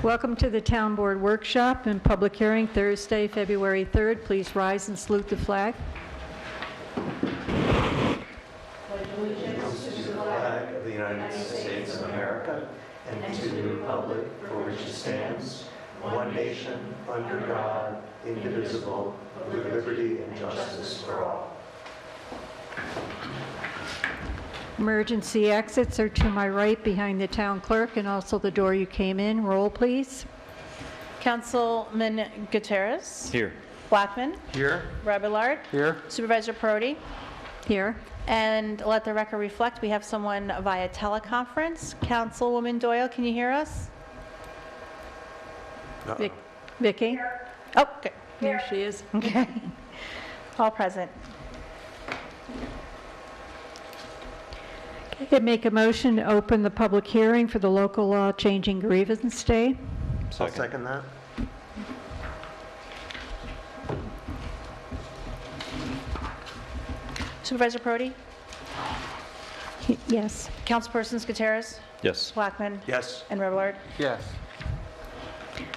Welcome to the Town Board Workshop and Public Hearing, Thursday, February 3rd. Please rise and salute the flag. Allegiance to the flag of the United States of America and to the republic for which it stands, one nation, under God, indivisible, with liberty and justice for all. Emergency exits are to my right behind the town clerk and also the door you came in. Roll, please. Councilman Gutierrez. Here. Blackman. Here. Rabillard. Here. Supervisor Prodi. Here. And let the record reflect, we have someone via teleconference. Councilwoman Doyle, can you hear us? Vicki? Oh, okay. Here she is. Okay. All present. Okay, make a motion to open the public hearing for the local law changing grievance day. I'll second that. Supervisor Prodi. Yes. Councilpersons Gutierrez. Yes. Blackman. Yes. And Rabillard. Yes.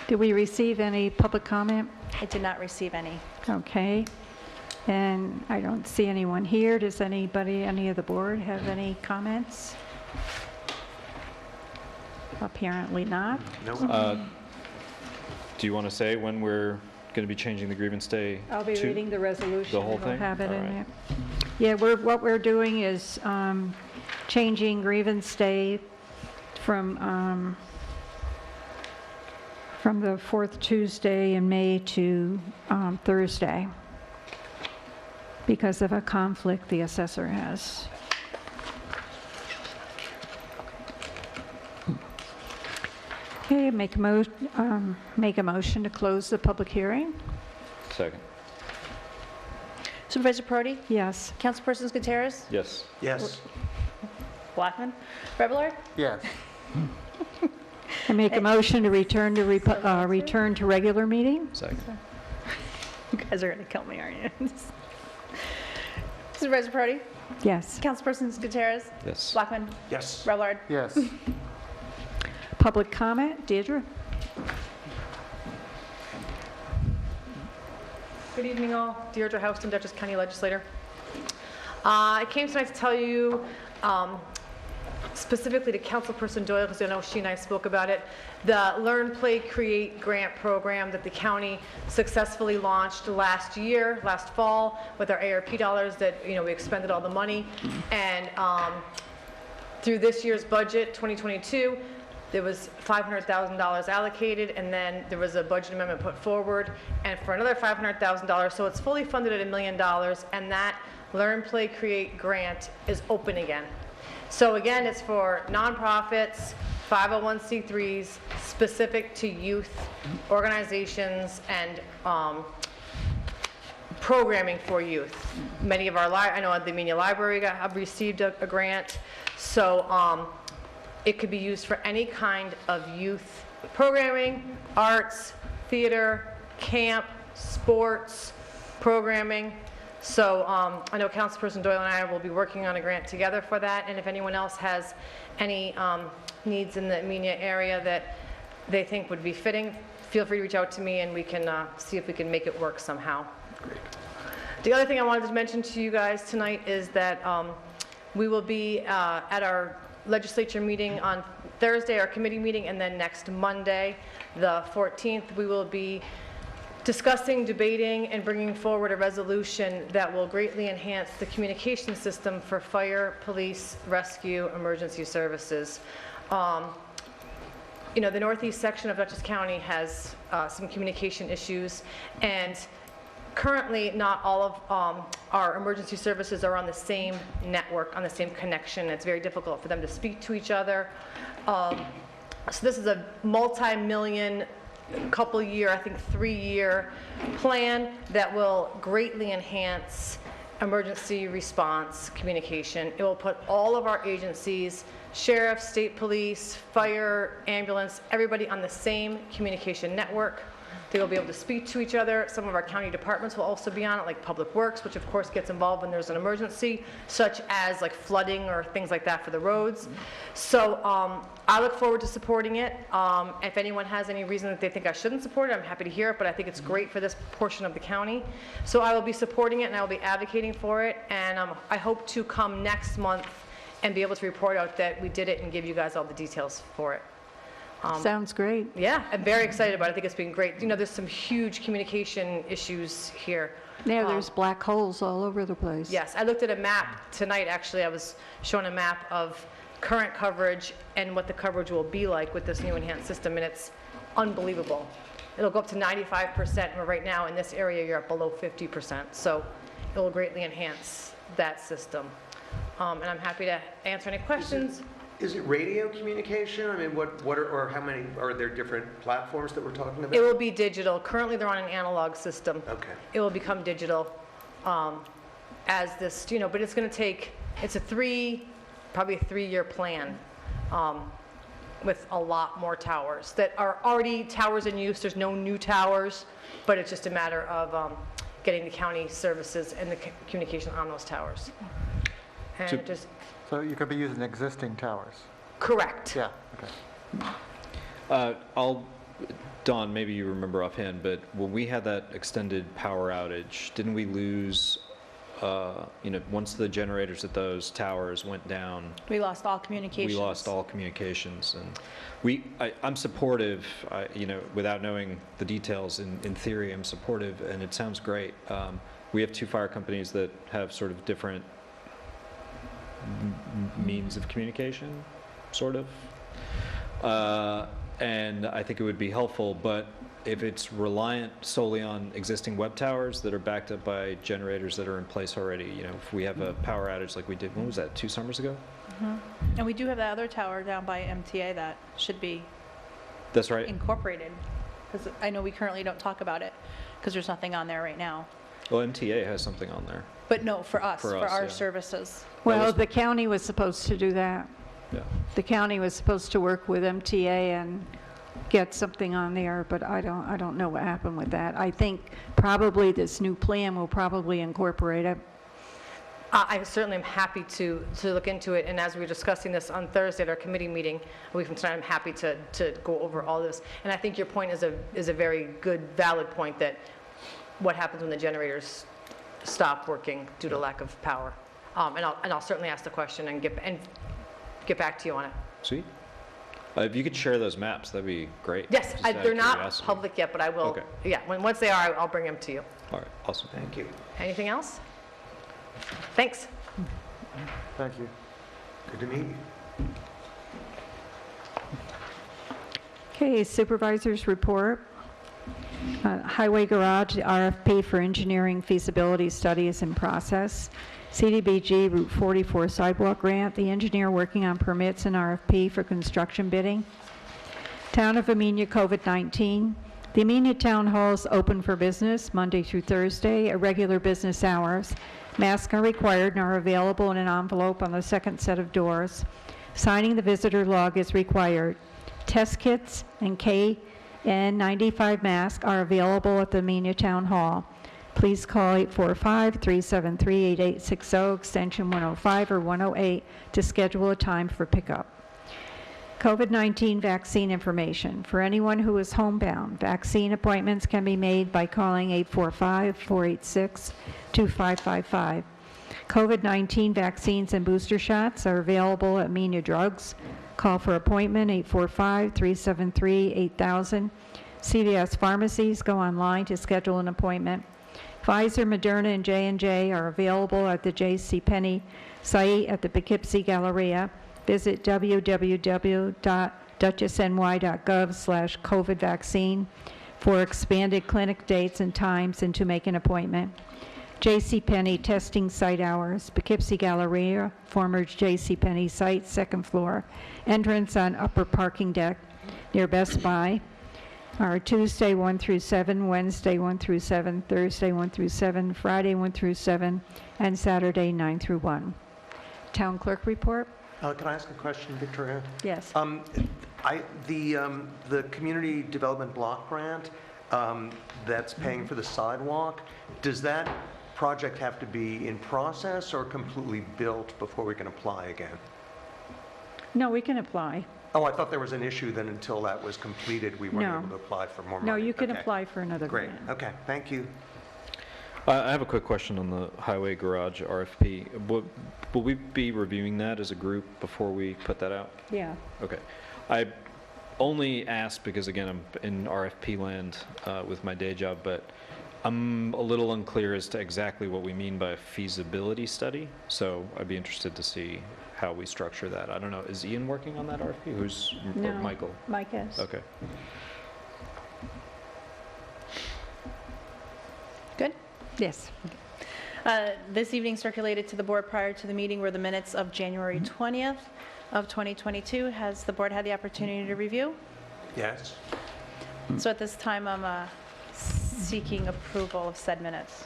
Did we receive any public comment? I did not receive any. Okay. And I don't see anyone here. Does anybody, any of the board have any comments? Apparently not. No. Do you want to say when we're going to be changing the grievance day? I'll be to reading the resolution. the whole We'll thing? have it All in right. there. Yeah, what we're doing is changing grievance day from the fourth Tuesday in May to Thursday because of a conflict the assessor has. Okay, make a motion to close the public hearing. Second. Supervisor Prodi. Yes. Councilpersons Gutierrez. Yes. Yes. Blackman. Rabillard. Yes. I make a motion to return to regular meeting. Second. You guys are going to kill me, aren't you? Supervisor Prodi. Yes. Councilpersons Gutierrez. Yes. Blackman. Yes. Rabillard. Yes. Public comment, Deirdre? Good evening, all. Deirdre Houston, Dutchess County Legislator. I came tonight to tell you, specifically to Councilperson Doyle, because I know she and I spoke about it, the Learn, Play, Create grant program that the county successfully launched last fall, with our ARP dollars that, we expended all the money. And through this year's budget, 2022, there was $500,000 allocated, and then there was a budget amendment put forward, and for another $500,000, so it's fully funded at $1 million, and that Learn, Play, Create grant is open again. So again, it's for nonprofits, 501c3s, specific to youth organizations and programming for youth. Many of our, I know the Amenia Library have received a grant, so it could be used for any kind of youth programming, arts, theater, camp, sports, programming. So I know Councilperson Doyle and I will be working on a grant together for that, and if anyone else has any needs in the Amenia area that they think would be fitting, feel free to reach out to me and we can see if we can make it work somehow. Great. The other thing I wanted to mention to you guys tonight is that we will be at our legislature meeting on Thursday, our committee meeting, and then next Monday, the 14th, we will be discussing, debating, and bringing forward a resolution that will greatly enhance the communication system for fire, police, rescue, emergency services. The northeast section of Dutchess County has some communication issues, and currently not all of our emergency services are on the same network, on the same connection. It's very difficult for them to speak to each other. So this is a multi-million, couple year, I think 3-year plan that will greatly enhance emergency response communication. It will put all of our agencies, sheriff, state police, fire, ambulance, everybody on the same communication network. They will be able to speak to each other. Some of our county departments will also be on it, like Public Works, which of course gets involved when there's an emergency, such as like flooding or things like that for the roads. So I look forward to supporting it. If anyone has any reason that they think I shouldn't support it, I'm happy to hear it, but I think it's great for this portion of the county. So I will be supporting it and I will be advocating for it, and I hope to come next month and be able to report out that we did it and give you guys all the details for it. Sounds great. Yeah, I'm very excited about it. I think it's been great. You know, there's some huge communication issues here. Yeah, there's black holes all over the place. Yes, I looked at a map tonight, actually. I was shown a map of current coverage and what the coverage will be like with this new enhanced system, and it's unbelievable. It'll go up to 95%, where right now in this area you're at below 50%. So it will greatly enhance that system. And I'm happy to answer any questions. Is it radio communication? I mean, what are, or how many, are there different platforms that we're talking about? It will be digital. Currently, they're on an analog system. Okay. It will become digital as this, you know, but it's going to take, it's probably a 3-year plan with a lot more towers that are already towers in use. There's no new towers, but it's just a matter of getting the county services and the communication on those towers. And it just, So you could be using existing towers? correct. Yeah, okay. Dawn, maybe you remember offhand, but when we had that extended power outage, didn't we lose, once the generators at those towers went down, We lost all communications. we lost all communications? And I'm supportive, without knowing the details, in theory, I'm supportive, and it sounds great. We have 2 fire companies that have sort of different means of communication, sort of. And I think it would be helpful, but if it's reliant solely on existing web towers that are backed up by generators that are in place already, if we have a power outage like we did, when was that, 2 summers ago? And we do have that other tower down by MTA that should be That's right. incorporated, because I know we currently don't talk about it, because there's nothing on there right now. Well, MTA has something on there. But no, for us, For for us, our yeah. services. Well, the county was supposed to do that. Yeah. The county was supposed to work with MTA and get something on there, but I don't know what happened with that. I think probably this new plan will probably incorporate it. I certainly am happy to look into it, and as we were discussing this on Thursday at our committee meeting, a week from tonight, I'm happy to go over all this. And I think your point is a very good, valid point, that what happens when the generators stop working due to lack of power. And I'll certainly ask the question and get back to you on it. Sweet. If you could share those maps, that'd be great. Yes, Just out of they're not curiosity. public yet, but I will. Okay. Yeah, once they are, I'll bring them to you. All right, awesome. Thank you. Anything else? Thanks. Thank you. Good to meet you. Okay, supervisors report. Highway Garage, the RFP for engineering feasibility study is in process. CDBG Route 44 sidewalk grant, the engineer working on permits and RFP for construction bidding. Town of Amenia COVID-19. The Amenia Town Hall is open for business Monday through Thursday at regular business hours. Masks are required and are available in an envelope on the second set of doors. Signing the visitor log is required. Test kits and KN95 masks are available at the Amenia Town Hall. Please call 845-373-8860, extension 105 or 108 to schedule a time for pickup. COVID-19 vaccine information. For anyone who is homebound, vaccine appointments can be made by calling 845-486-2555. COVID-19 vaccines and booster shots are available at Amenia Drugs. Call for appointment 845-373-8000. CVS pharmacies, go online to schedule an appointment. Pfizer, Moderna, and J&J are available at the JCPenney site at the Poughkeepsie Galleria. Visit www.duchessny.gov/COVID vaccine for expanded clinic dates and times and to make an appointment. JCPenney testing site hours, Poughkeepsie Galleria, former JCPenney site, second floor. Entrance on upper parking deck near Best Buy. Are Tuesday 1 through 7, Wednesday 1 through 7, Thursday 1 through 7, Friday 1 through 7, and Saturday 9 through 1. Town clerk report? Can I ask a question, Victoria? Yes. The community development block grant, that's paying for the sidewalk. Does that project have to be in process or completely built before we can apply again? No, we can apply. Oh, I thought there was an issue that until that was completed, we weren't No. able to apply for more money. No, you can Okay. apply for another Great, grant. okay, thank you. I have a quick question on the highway garage RFP. Will we be reviewing that as a group before we put that out? Yeah. Okay. I only asked because, again, I'm in RFP land with my day job, but I'm a little unclear as to exactly what we mean by a feasibility study. So I'd be interested to see how we structure that. I don't know. Is Ian working on that RFP? Or No. Michael? Mike is. Okay. Good. Yes. This evening circulated to the board prior to the meeting were the minutes of January 20th of 2022. Has the board had the opportunity to review? Yes? So at this time, I'm seeking approval of said minutes.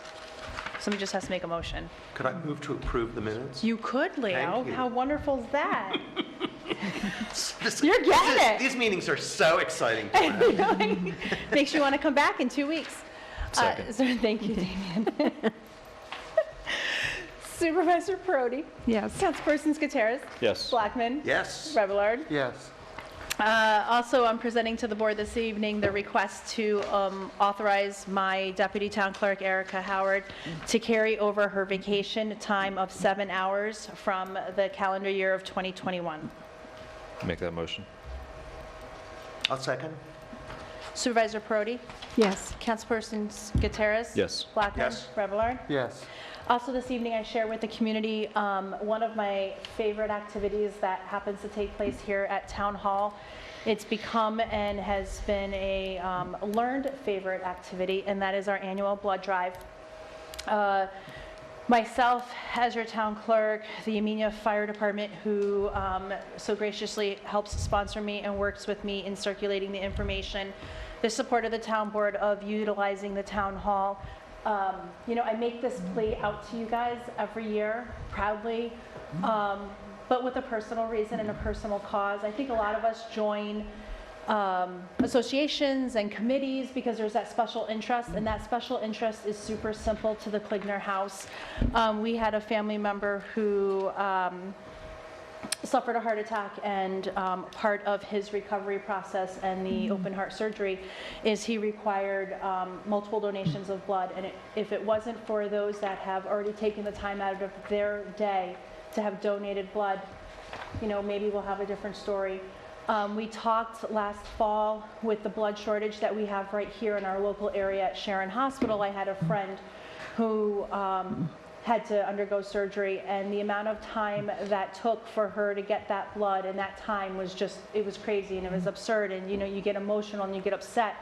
Somebody just has to make a motion. Could I move to approve the minutes? You could, Leo. Thank you. How wonderful is that? This- You're getting it. These meetings are so exciting. to us. Makes you want to come back in 2 weeks. Second. So thank you, Damian. Supervisor Perotti, Yes. Councilpersons Gutierrez, Yes. Blackman, Yes? Revillard. Yes. Also, I'm presenting to the board this evening the request to authorize my Deputy Town Clerk, Erica Howard, to carry over her vacation time of 7 hours from the calendar year of 2021. Make that motion. I'll second. Supervisor Perotti, Yes. Councilpersons Gutierrez. Yes. Blackman. Yes. Revillard. Yes. Also this evening, I share with the community one of my favorite activities that happens to take place here at Town Hall. It's become and has been a learned favorite activity, and that is our annual blood drive. Myself, as your town clerk, the Amenia Fire Department, who so graciously helps sponsor me and works with me in circulating the information, the support of the town board of utilizing the town hall. I make this plea out to you guys every year, proudly, but with a personal reason and a personal cause. I think a lot of us join associations and committees because there's that special interest, and that special interest is super simple to the Kligner House. We had a family member who suffered a heart attack, and part of his recovery process and the open heart surgery is he required multiple donations of blood. And if it wasn't for those that have already taken the time out of their day to have donated blood, maybe we'll have a different story. We talked last fall with the blood shortage that we have right here in our local area at Sharon Hospital. I had a friend who had to undergo surgery, and the amount of time that took for her to get that blood and that time was just, it was crazy and it was absurd. And you get emotional and you get upset.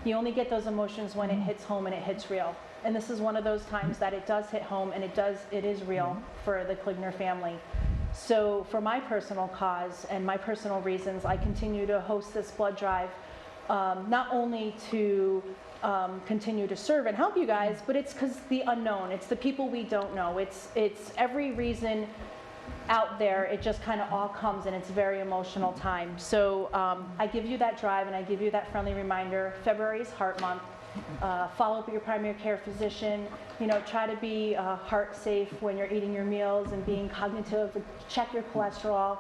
You only get those emotions when it hits home and it hits real. And this is one of those times that it does hit home, and it is real for the Kligner family. So for my personal cause and my personal reasons, I continue to host this blood drive, not only to continue to serve and help you guys, but it's because the unknown, it's the people we don't know, it's every reason out there, it just kind of all comes, and it's a very emotional time. So I give you that drive, and I give you that friendly reminder. February is Heart Month. Follow up with your primary care physician. Try to be heart safe when you're eating your meals and being cognitive. Check your cholesterol.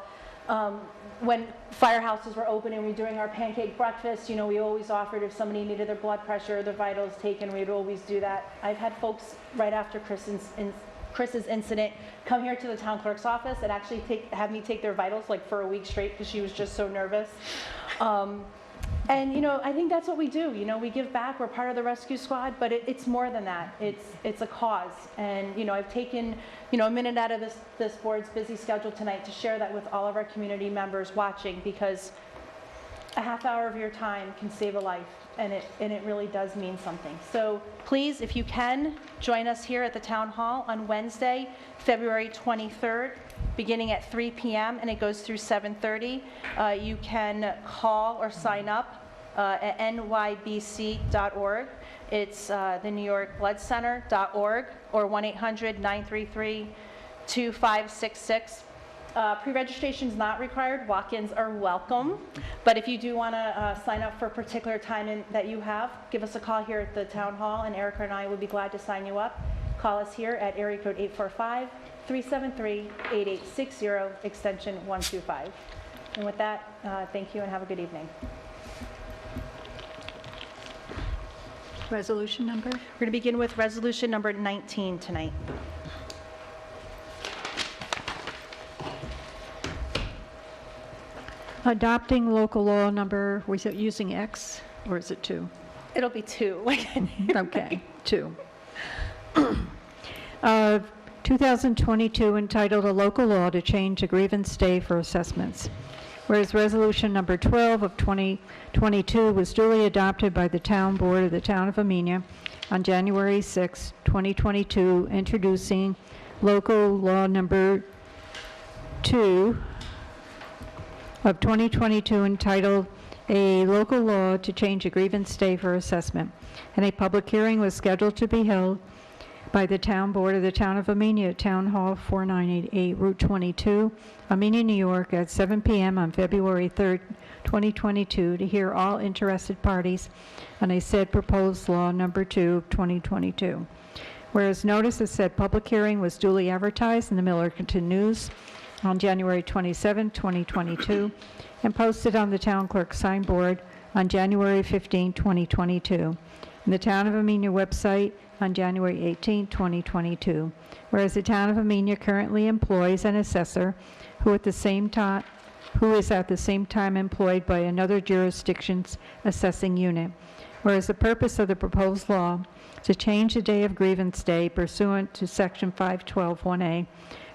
When firehouses were open and we were doing our pancake breakfast, we always offered if somebody needed their blood pressure or their vitals taken, we'd always do that. I've had folks right after Chris's incident come here to the town clerk's office and actually have me take their vitals for a week straight because she was just so nervous. And I think that's what we do. We give back. We're part of the rescue squad, but it's more than that. It's a cause. And I've taken a minute out of this board's busy schedule tonight to share that with all of our community members watching, because a half hour of your time can save a life, and it really does mean something. So please, if you can, join us here at the town hall on Wednesday, February 23rd. Beginning at 3 p.m. and it goes through 7:30. You can call or sign up at nybc.org. It's the New York Blood Center.org, or 1-800-933-2566. Pre-registration is not required. Walk-ins are welcome. But if you do want to sign up for a particular time that you have, give us a call here at the town hall, and Erica and I will be glad to sign you up. Call us here at area code 845-373-8860, extension 125. And with that, thank you and have a good evening. Resolution number? We're going to begin with resolution number 19 tonight. Adopting local law number, was it using X or is it 2? It'll be 2. Okay, 2. 2022 entitled A Local Law to Change a Grievance Day for Assessments. Whereas resolution number 12 of 2022 was duly adopted by the Town Board of the Town of Amenia on January 6, 2022, introducing local law number 2 of 2022 entitled A Local Law to Change a Grievance Day for Assessment, and a public hearing was scheduled to be held by the Town Board of the Town of Amenia at Town Hall 4988 Route 22, Amenia, New York at 7 p.m. on February 3rd, 2022 to hear all interested parties on a said proposed law number 2 of 2022. Whereas notice of said public hearing was duly advertised in the Millerton News on January 27, 2022, and posted on the Town Clerk's signboard on January 15, 2022, and the Town of Amenia website on January 18, 2022. Whereas the Town of Amenia currently employs an assessor who is at the same time employed by another jurisdiction's assessing unit. Whereas the purpose of the proposed law is to change the day of grievance day pursuant to Section 512(1)A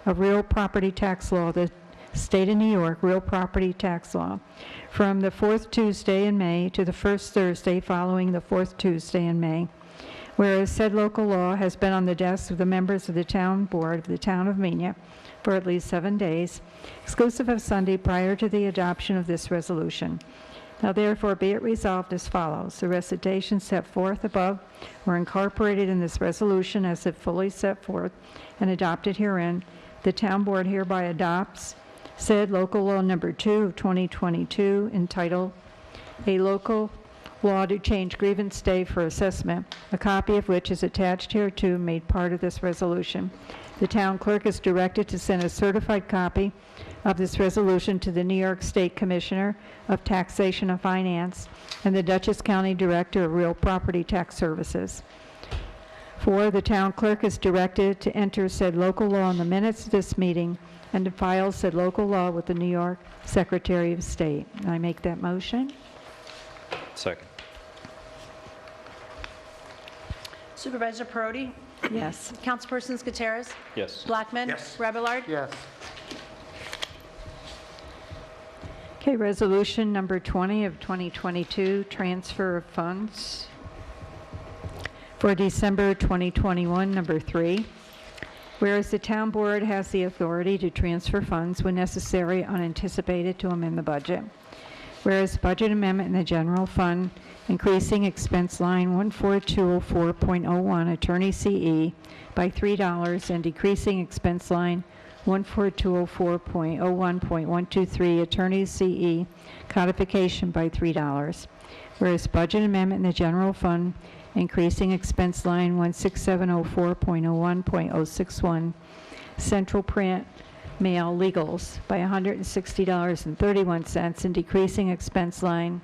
of Real Property Tax Law, the State of New York Real Property Tax Law, from the fourth Tuesday in May to the first Thursday following the fourth Tuesday in May. Whereas said local law has been on the desks of the members of the Town Board of the Town of Amenia for at least 7 days, exclusive of Sunday prior to the adoption of this resolution. Now therefore be it resolved as follows. The recitations set forth above were incorporated in this resolution as if fully set forth and adopted herein. The Town Board hereby adopts said local law number 2 of 2022 entitled A Local Law to Change Grievance Day for Assessment, a copy of which is attached hereto made part of this resolution. The Town Clerk is directed to send a certified copy of this resolution to the New York State Commissioner of Taxation and Finance and the Dutchess County Director of Real Property Tax Services. 4, the Town Clerk is directed to enter said local law in the minutes of this meeting and to file said local law with the New York Secretary of State. I make that motion. Second. Supervisor Perotti? Yes. Councilpersons Gutierrez? Yes. Blackman? Yes. Rabillard? Yes. Okay, resolution number 20 of 2022, transfer of funds. For December 2021, number 3. Whereas the Town Board has the authority to transfer funds when necessary unanticipated to amend the budget. Whereas budget amendment in the general fund, increasing expense line 14204.01, attorney CE, by $3 and decreasing expense line 14204.01.123, attorney CE, codification by $3. Whereas budget amendment in the general fund, increasing expense line 16704.01.061, central print mail legals by $160.31 and decreasing expense line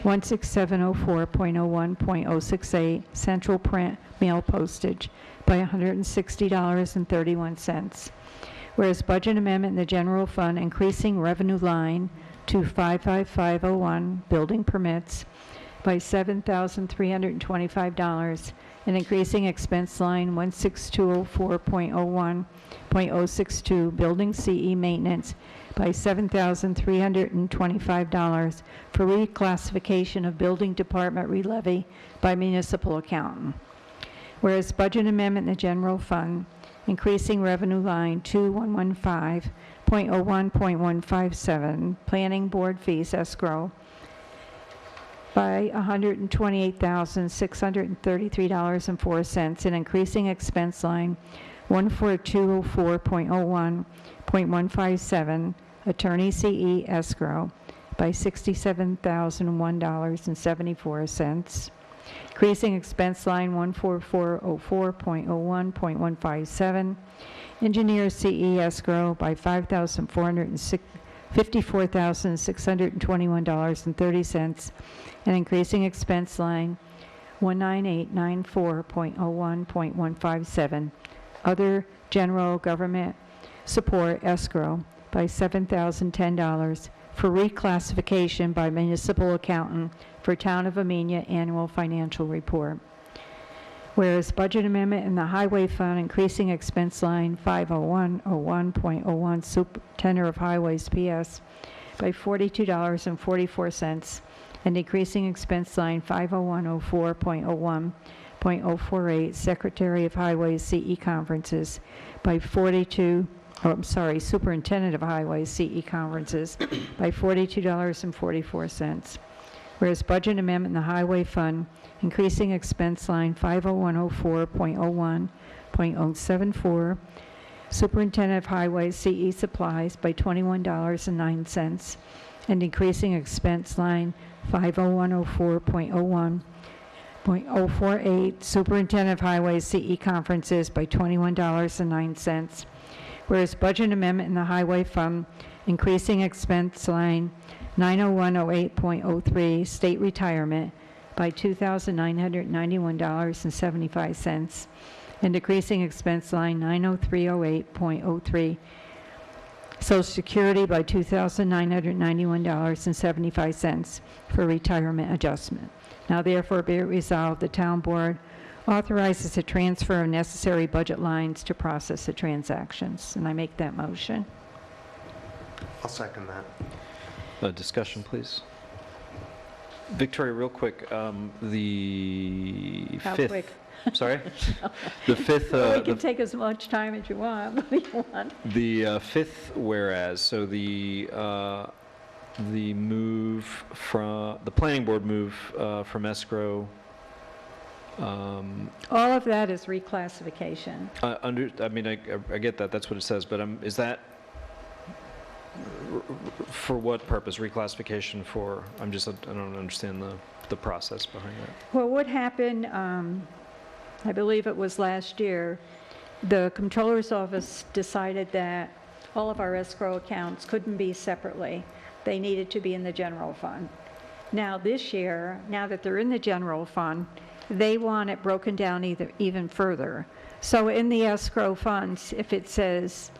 16704.01.068, central print mail postage by $160.31. Whereas budget amendment in the general fund, increasing revenue line to 55501, building permits, by $7,325 and increasing expense line 16204.01.062, building CE maintenance, by $7,325 for reclassification of building department relevy by municipal accountant. Whereas budget amendment in the general fund, increasing revenue line 2115.01.157, planning board fees escrow, by $128,633.04 and increasing expense line 14204.01.157, Attorney CE escrow, by $67,001.74. Increasing expense line 14404.01.157, Engineer CE escrow by $54,621.30, and increasing expense line 19894.01.157, Other General Government Support escrow by $7,010 for reclassification by municipal accountant for Town of Amenia Annual Financial Report. Whereas budget amendment in the Highway Fund, increasing expense line 50101.01, Superintendent of Highways PS, by $42.44, and decreasing expense line 50104.01.048, Secretary of Highways CE Conferences, by Superintendent of Highways CE Conferences, by $42.44. Whereas budget amendment in the Highway Fund, increasing expense line 50104.01.074, Superintendent of Highways CE Supplies, by $21.09, and decreasing expense line 50104.01.048, Superintendent of Highways CE Conferences, by $21.09. Whereas budget amendment in the Highway Fund, increasing expense line 90108.03, State Retirement, by $2,991.75, and decreasing expense line 90308.03, Social Security, by $2,991.75 for retirement adjustment. Now therefore be it resolved, the Town Board authorizes the transfer of necessary budget lines to process the transactions. And I make that motion. I'll second that. Discussion, please. Victoria, real quick, the How fifth. quick? Sorry? The fifth. Well, we can take as much time as you want. The fifth whereas, so the move from, the planning board move from escrow. All of that is reclassification. I mean, I get that, that's what it says, but is that, for what purpose, reclassification for? I don't understand the process behind that. Well, what happened, I believe it was last year, the Comptroller's Office decided that all of our escrow accounts couldn't be separately. They needed to be in the general fund. Now this year, now that they're in the general fund, they want it broken down even further. So in the escrow funds, if it says,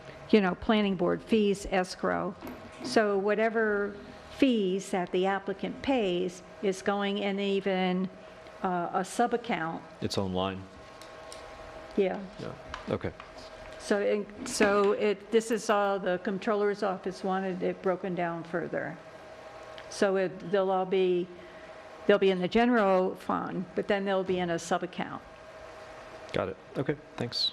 planning board fees escrow, so whatever fees that the applicant pays is going in even a sub-account. Its own line? Yeah. Yeah, okay. This is all the Comptroller's Office wanted it broken down further. So they'll be in the general fund, but then they'll be in a sub-account. Got it. Okay, thanks.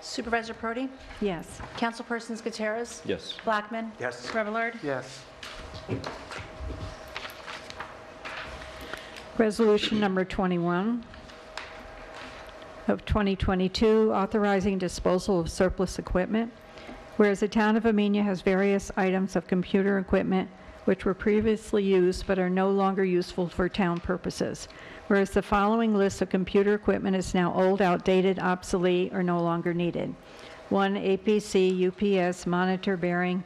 Supervisor Prodi? Yes. Councilpersons Gutierrez? Yes. Blackman? Yes. Remillard? Yes. Resolution number 21 of 2022, authorizing disposal of surplus equipment. Whereas the Town of Amenia has various items of computer equipment which were previously used but are no longer useful for town purposes. Whereas the following list of computer equipment is now old, outdated, obsolete, or no longer needed. 1 APC UPS monitor bearing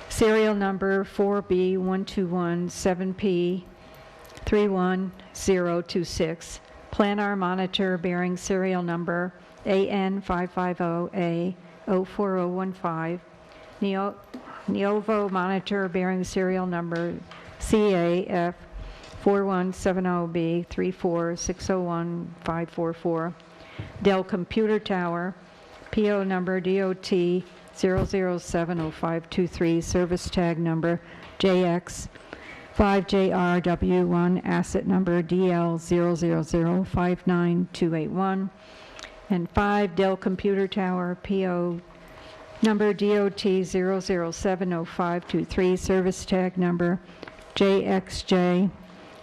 serial number 4B1217P31026. Planar monitor bearing serial number AN550A04015. Neovo monitor bearing serial number CAF4170B346015544. Dell computer tower, PO number DOT 0070523, service tag number JX5JRW1, asset number DL00059281. And 5 Dell computer tower, PO number DOT 0070523, service tag number JXJ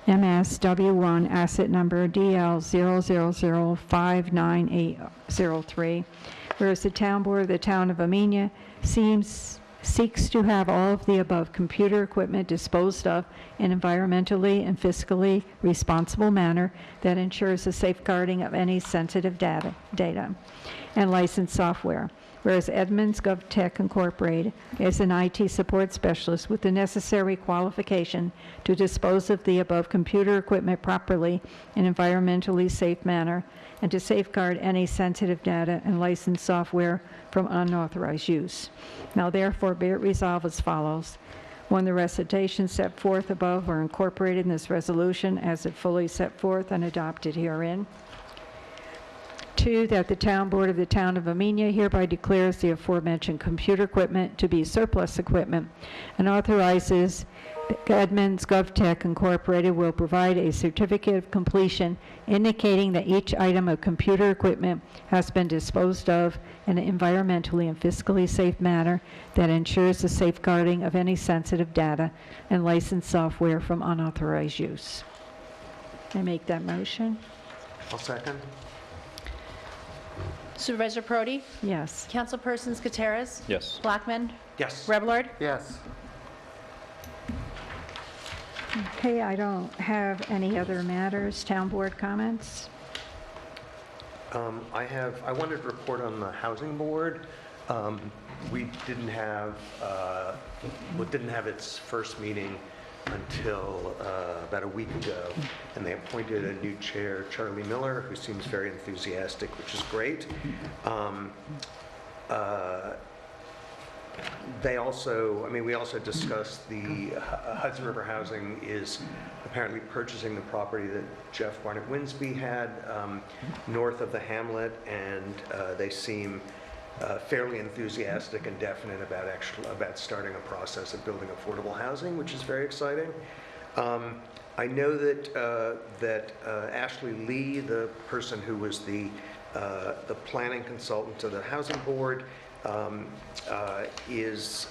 MSW1 asset number DL000598003, whereas the Town Board of the Town of Amenia seeks to have all of the above computer equipment disposed of in environmentally and fiscally responsible manner that ensures the safeguarding of any sensitive data and licensed software. Whereas Edmunds GovTech Incorporated is an IT support specialist with the necessary qualification to dispose of the above computer equipment properly in environmentally safe manner and to safeguard any sensitive data and licensed software from unauthorized use. Now therefore be it resolved as follows. 1, the recitations set forth above are incorporated in this resolution as it fully set forth and adopted herein. 2, that the Town Board of the Town of Amenia hereby declares the aforementioned computer equipment to be surplus equipment and authorizes Edmunds GovTech Incorporated will provide a certificate of completion indicating that each item of computer equipment has been disposed of in an environmentally and fiscally safe manner that ensures the safeguarding of any sensitive data and licensed software from unauthorized use. I make that motion? I'll second. Supervisor Prodi? Yes. Councilpersons Kateras? Yes. Blackman? Yes. Reblard? Yes. Okay, I don't have any other matters. Town Board comments? I wanted to report on the Housing Board. We didn't have, didn't have its first meeting until about a week ago, and they appointed a new chair, Charlie Miller, who seems very enthusiastic, which is great. We also discussed the Hudson River Housing is apparently purchasing the property that Jeff Barnett Winsby had north of the hamlet, and they seem fairly enthusiastic and definite about starting a process of building affordable housing, which is very exciting. I know that Ashley Lee, the person who was the planning consultant to the Housing Board, is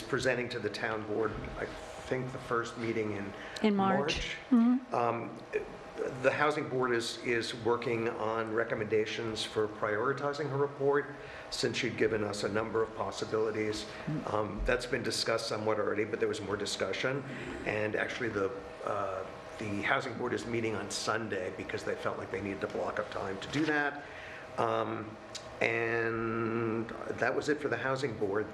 presenting to the town board, I think the first meeting in March. The Housing Board is working on recommendations for prioritizing her report, since she'd given us a number of possibilities. That's been discussed somewhat already, but there was more discussion. And actually the Housing Board is meeting on Sunday because they felt like they needed to block up time to do that. And that was it for the Housing Board.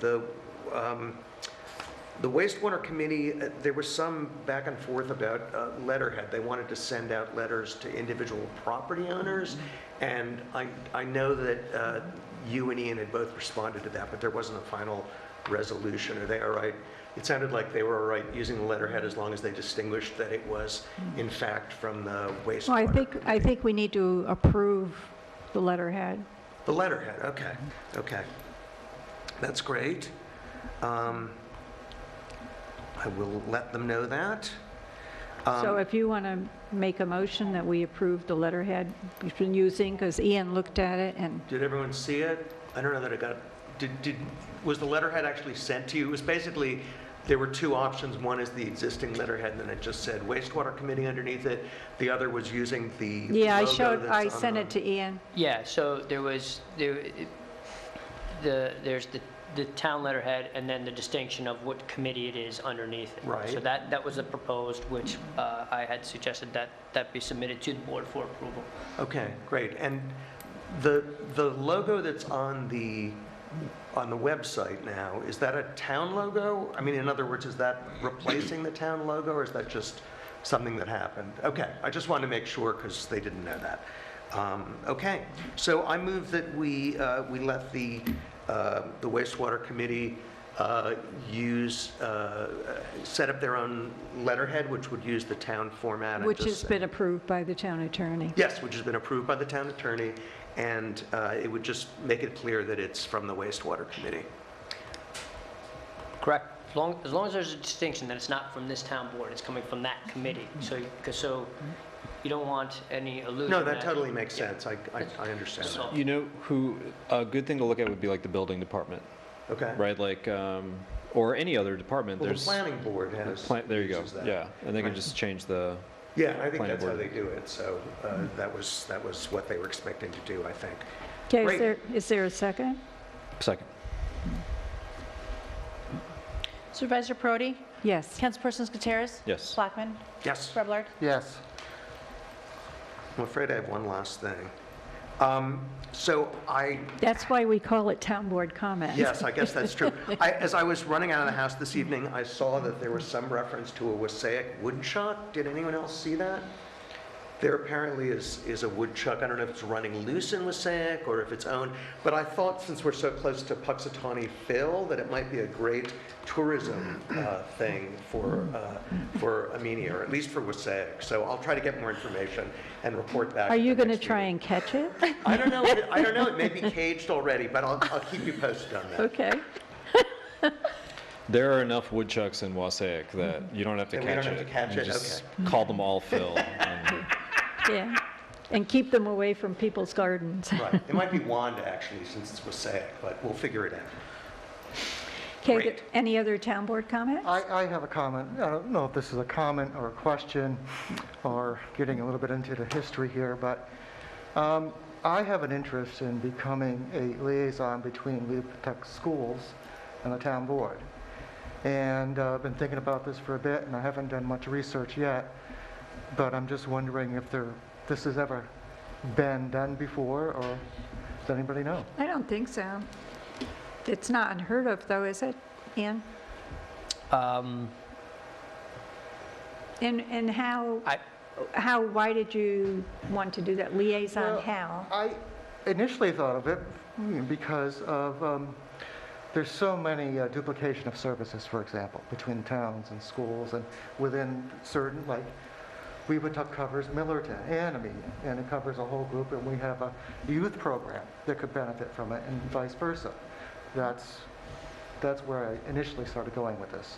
The Wastewater Committee, there was some back and forth about letterhead. They wanted to send out letters to individual property owners, and I know that you and Ian had both responded to that, but there wasn't a final resolution. Are they all right? It sounded like they were all right using the letterhead as long as they distinguished that it was, in fact, from the wastewater. Well, I think we need to approve the letterhead. The letterhead, okay, okay. That's great. I will let them know that. So if you want to make a motion that we approve the letterhead you've been using, because Ian looked at it and... Did everyone see it? I don't know that it got, was the letterhead actually sent to you? It was basically, there were two options. One is the existing letterhead, and then it just said wastewater committee underneath it. The other was using the Yeah, logo I sent it to Ian. Yeah, so there's the town letterhead and then the distinction of what committee it is underneath it. Right. So that was the proposed, which I had suggested that be submitted to the board for approval. Okay, great. And the logo that's on the website now, is that a town logo? I mean, in other words, is that replacing the town logo, or is that just something that happened? Okay, I just wanted to make sure because they didn't know that. Okay, so I move that we let the wastewater committee set up their own letterhead, which would use the town format. Which has been approved by the town attorney. Yes, which has been approved by the town attorney, and it would just make it clear that it's from the wastewater committee. Correct. As long as there's a distinction that it's not from this town board, it's coming from that committee. So you don't want any illusion. No, that totally makes sense. I understand that. You know who, a good thing to look at would be like the building department, Okay. right? Like, Or any other department, Well, the there's. planning board has. There you go, uses that. yeah, and they can Right. just change the, Yeah, I think planning that's how board. they do it, so that was what they were expecting to do, I think. Okay, Great. is there a second? second. Supervisor Prodi? Yes. Councilpersons Gutierrez? Yes. Blackman? Yes. Reblard? Yes. I'm afraid I have one last thing. So That's why we call it town board comment. yes, I guess that's true. As I was running out of the house this evening, I saw that there was some reference to a Wassaic woodchuck. Did anyone else see that? There apparently is a woodchuck. I don't know if it's running loose in Wassaic or if it's owned, but I thought since we're so close to Puxatawney Phil that it might be a great tourism thing for Amenia, or at least for Wassaic. So I'll try to get more information and report back. Are at you the going to next try meeting. and catch it? I don't know. I don't know. It may be caged already, but I'll keep you posted on that. Okay. There are enough woodchucks in Wassaic that you don't have to That we catch don't it. have to catch You it? just call them all Phil. and- Yeah. And keep them away from people's gardens. Right. It might be Wanda, actually, since it's Wassaic, but we'll figure it out. Okay, Great. any other town board comments? I have a comment. I don't know if this is a comment or a question or getting a little bit into the history here, but I have an interest in becoming a liaison between Leopoldtech schools and the town board. And I've been thinking about this for a bit, and I haven't done much research yet, but I'm just wondering if this has ever been done before, or does anybody know? I don't think so. It's not unheard of, though, is it, Ann? And why did you want to do that? Liaison, Well, how? I initially thought of it because of, there's so many duplication of services, for example, between towns and schools and within certain, like, Weewotuck covers Millerton and Amenia, and it covers a whole group, and we have a youth program that could benefit from it, and vice versa. That's where I initially started going with this.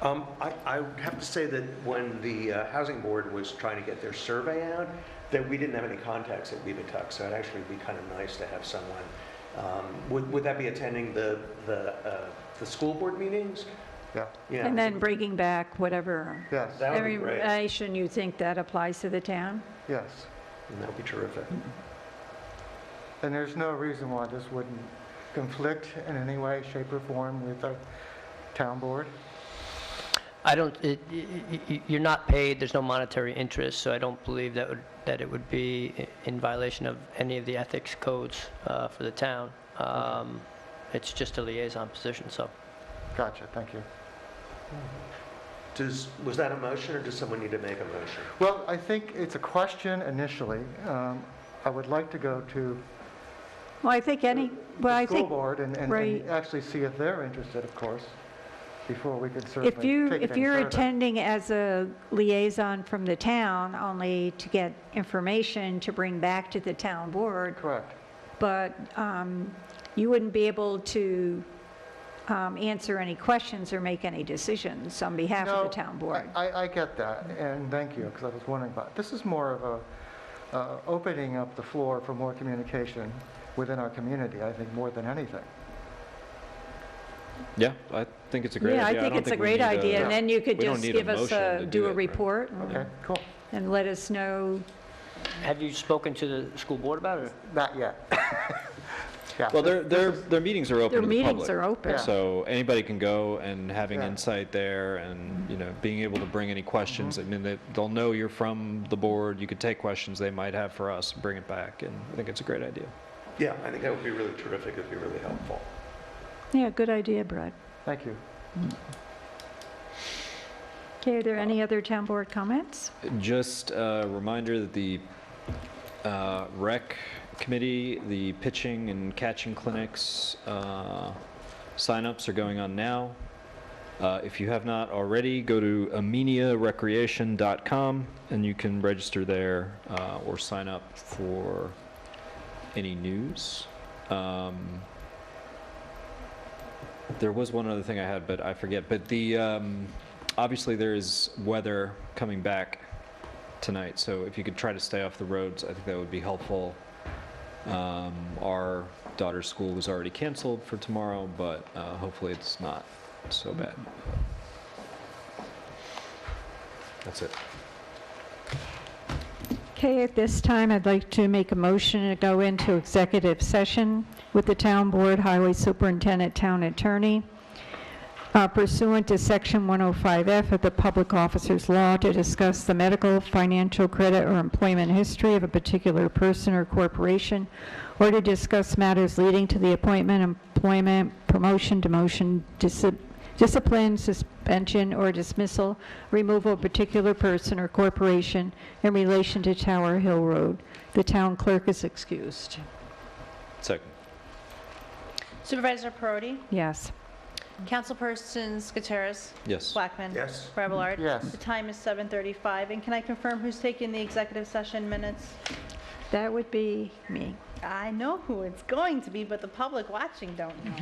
I would have to say that when the housing board was trying to get their survey out, that we didn't have any contacts at Weewotuck, so it'd actually be kind of nice to have someone. Would that be attending the school board meetings? Yeah, Yeah. And then bringing back whatever yes, That would be great. information you think that applies to the town? yes. And that would be terrific. And there's no reason why this wouldn't conflict in any way, shape, or form with the town board. I don't, you're not paid, there's no monetary interest, so I don't believe that it would be in violation of any of the ethics codes for the town. It's just a liaison position, so. Gotcha, thank you. Was that a motion, or does someone need to make a motion? Well, I think it's a question initially. I would like to go to Well, I think the school think, board and right. actually see if they're interested, of course, before we can certainly take it if any you're further. attending as a liaison from the town, only to get information to bring back to the town board, Correct. but you wouldn't be able to answer any questions or make any decisions on behalf of the town board. I get that, and thank you, because I was wondering about it. This is more of a opening up the floor for more communication within our community, I think, more than anything. Yeah, I think it's a great Yeah, idea. I think don't it's a we great need idea, and then you could we don't just need a give us, motion to do do a it, right? report Okay, cool. and let us know. Have you spoken to the school board about it? Not yet. Yeah, Well, this- their meetings are open Their to the meetings public. are open. Yeah. So anybody can go, and having Yeah. insight there and, being able to bring any questions. I mean, they'll know you're from the board. You could take questions they might have for us, bring it back, and I think it's a great idea. Yeah, I think that would be really terrific. It'd be really helpful. Yeah, good idea, Brad. Thank you. Okay, are there any other town board comments? Just a reminder that the rec committee, the pitching and catching clinics, signups are going on now. If you have not already, go to ameniarecreation.com and you can register there or sign up for any news. There was one other thing I had, but I forget. But obviously there is weather coming back tonight, so if you could try to stay off the roads, I think that would be helpful. Our daughter's school was already canceled for tomorrow, but hopefully it's not so bad. That's it. Okay, at this time, I'd like to make a motion to go into executive session with the town board, highway superintendent, town attorney, pursuant to Section 105F of the Public Officers Law to discuss the medical, financial, credit, or employment history of a particular person or corporation, or to discuss matters leading to the appointment, employment, promotion, demotion, discipline, suspension, or dismissal, removal of a particular person or corporation in relation to Tower Hill Road. The town clerk is excused. Second. Supervisor Perotti? Yes. Councilpersons Gutierrez? Yes. Blackman? Yes. Bravillard? Yes. The time is 7:35, and can I confirm who's taking the executive session minutes? That would be me. I know who it's going to be, but the public watching don't know.